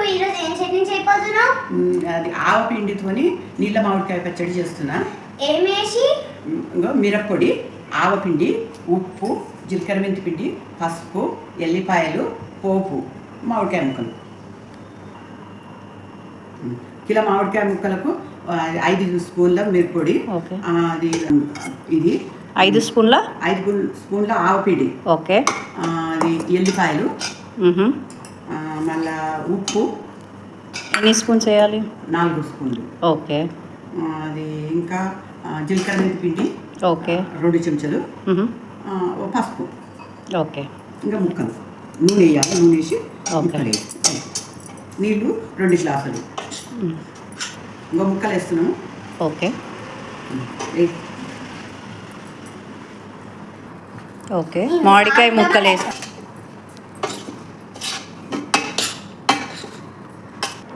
నువ్వు ఈరోజు ఏం చట్నీ చేయబోతున్నావు? అది ఆవపిండితోని నీళ్ళ మామిడికాయ పచ్చడి చేస్తున్నా. ఏమేసి? మిరప్పొడి, ఆవపిండి, ఉప్పు, జీలకర్ర మెంతి పిండి, పసుపు, ఎల్లిపాయలు, పోపు, మామిడికాయ ముక్కలు. కిలో మామిడికాయ ముక్కలకు 5 స్పూన్ల మిరప్పొడి, అది ఇది 5 స్పూన్ల 5 స్పూన్ల ఆవపిండి, ఓకే, అది ఎల్లిపాయలు, మళ్ళా ఉప్పు. ఎన్ని స్పూన్స్ వేయాలి? 4 స్పూన్లు, ఓకే. అది ఇంకా జీలకర్ర మెంతి పిండి, ఓకే, 2 చెంచాలు, పసుపు, ఓకే. ఇంకా ముక్కలు, నూనె వేయాలి. నూనె వేసి ముక్కలు వేసి, నీళ్ళు 2 గ్లాసులు, ఇంకా ముక్కలు వేస్తున్నాము. Okay, okay. మామిడికాయ ముక్కలు వేసి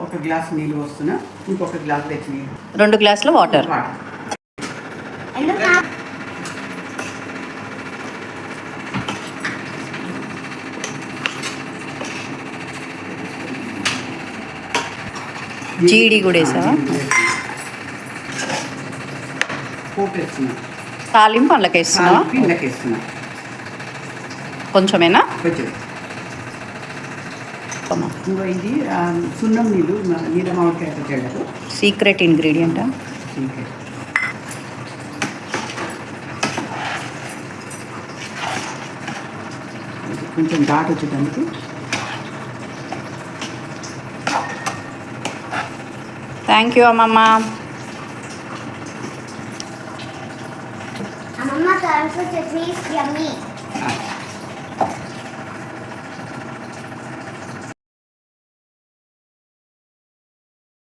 1 గ్లాసు నీళ్ళు వస్తున్నా. ఇంకొక గ్లాసు తెచ్చి నీళ్ళు, 2 గ్లాసుల వాటర్. జీడి కూడా వేసావా? పోపు వేస్తున్నా. తాలింపు అందులోకి వేస్తున్నావా? వేస్తున్నా. కొంచెమేనా? కొంచెం. ఇంకా ఇది సున్నం నీళ్ళు, నీళ్ళ మామిడికాయ పచ్చళ్ళకు సీక్రెట్ ఇంగ్రీడియంటా? కొంచెం ఘాటు వచ్చేటందుకు. థ్యాంక్ యూ అమ్మమ్మ. అమ్మమ్మ, colorful chutney is yummy.